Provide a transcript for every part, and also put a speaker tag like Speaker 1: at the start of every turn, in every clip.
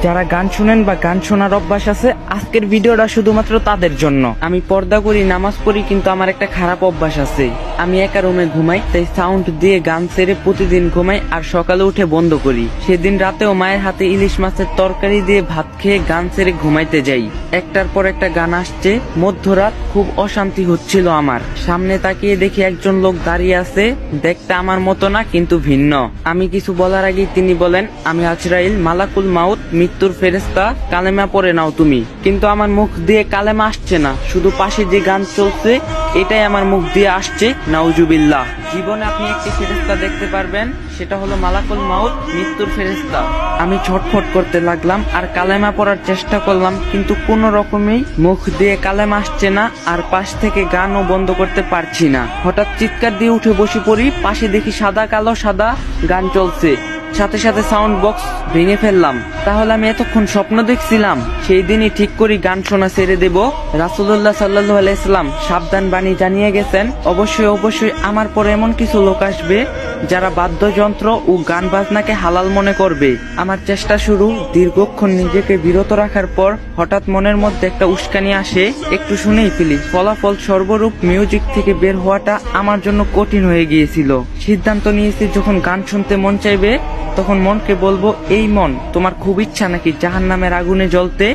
Speaker 1: যারা গান শুনেন বা গান শোনার অভ্যাস আছে, আজকের ভিডিওটা শুধুমাত্র তাদের জন্য। আমি পর্দা করি, নামাজ পড়ি, কিন্তু আমার একটা খারাপ অভ্যাস আছে। আমি একা রুমে ঘুমাই, তাই সাউন্ড দিয়ে গান ছেড়ে প্রতিদিন ঘুমাই আর সকালে উঠে বন্ধ করি। সেদিন রাতেও মায়ের হাতে ইলিশ মাছের তরকারি দিয়ে ভাত খেয়ে গান ছেড়ে ঘুমাইতে যাই। একটার পর একটা গান আসছে। মধ্যরাত, খুব অশান্তি হচ্ছিল আমার। সামনে তাকিয়ে দেখি একজন লোক দাঁড়িয়ে আছে, দেখতে আমার মতো না কিন্তু ভিন্ন। আমি কিছু বলার আগেই তিনি বলেন, আমি আজরাইল, মালাকুল মাউত, মৃত্যুর ফেরেশতা, কালেমা পড়ে নাও তুমি। কিন্তু আমার মুখ দিয়ে কালেমা আসছে না, শুধু পাশে যে গান চলছে এটাই আমার মুখ দিয়ে আসছে। নাউজুবিল্লাহ। জীবনে আপনি একটি ফেরেশতা দেখতে পারবেন, সেটা হলো মালাকুল মাউত, মৃত্যুর ফেরেশতা। আমি ছটফট করতে লাগলাম আর কালেমা পড়ার চেষ্টা করলাম, কিন্তু কোনো রকমেই মুখ দিয়ে কালেমা আসছে না, আর পাশ থেকে গানও বন্ধ করতে পারছি না। হঠাৎ চিৎকার দিয়ে উঠে বসে পড়ি। পাশে দেখি সাদা কালো সাদা গান চলছে, সাথে সাথে সাউন্ড বক্স ভেঙে ফেললাম। তাহলে আমি এতক্ষণ স্বপ্ন দেখছিলাম? সেই দিনই ঠিক করি গান শোনা ছেড়ে দেব। রাসূলুল্লাহ সাল্লাল্লাহু আলাইহি ওয়াসাল্লাম সাবধান বাণী জানিয়ে গেছেন, অবশ্যই আমার পরে এমন কিছু লোক আসবে যারা বাদ্যযন্ত্র ও গান বাজনাকে হালাল মনে করবে। আমার চেষ্টা শুরু। দীর্ঘক্ষণ নিজেকে বিরত রাখার পর হঠাৎ মনের মধ্যে একটা উস্কানি আসে, একটু শুনেই ফেলি। ফলাফল সর্বরূপ মিউজিক থেকে বের হওয়াটা আমার জন্য কঠিন হয়ে গিয়েছিল। সিদ্ধান্ত নিয়েছি, যখন গান শুনতে মন চাইবে তখন মনকে বলবো, এই মন, তোমার খুব ইচ্ছা নাকি জাহান্নামের আগুনে জ্বলতে?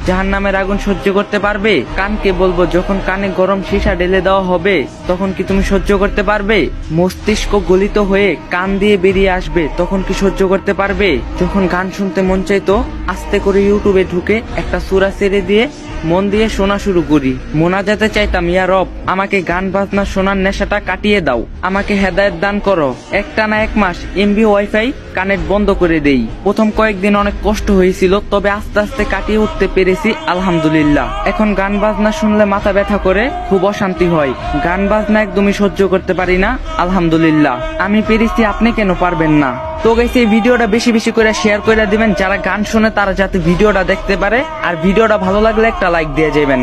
Speaker 1: জাহান্নামের আগুন সহ্য করতে পারবে? কানকে বলবো, যখন কানে গরম সীসা ঢেলে দেওয়া হবে তখন কি তুমি সহ্য করতে পারবে? মস্তিষ্ক গলিত হয়ে কান দিয়ে বেরিয়ে আসবে, তখন কি সহ্য করতে পারবে? যখন গান শুনতে মন চাইতো, আস্তে করে ইউটিউবে ঢুকে একটা সূরা ছেড়ে দিয়ে মন দিয়ে শোনা শুরু করি। মোনাজাতে চাইতাম, ইয়া রব, আমাকে গান বাজনা শোনার নেশাটা কাটিয়ে দাও, আমাকে হেদায়েত দান করো। একটানা 1 মাস এমবি ওয়াইফাই কানেক্ট বন্ধ করে দেই। প্রথম কয়েকদিন অনেক কষ্ট হয়েছিল, তবে আস্তে আস্তে কাটিয়ে উঠতে পেরেছি, আলহামদুলিল্লাহ। এখন গান বাজনা শুনলে মাথা ব্যথা করে, খুব অশান্তি হয়। গান বাজনা একদমই সহ্য করতে পারি না, আলহামদুলিল্লাহ। আমি পেরেছি, আপনি কেন পারবেন না? তো গাইস, এই ভিডিওটা বেশি বেশি করে শেয়ার করে দিবেন, যারা গান শুনে তারা যাতে ভিডিওটা দেখতে পারে। আর ভিডিওটা ভালো লাগলে একটা লাইক দিয়ে যাবেন।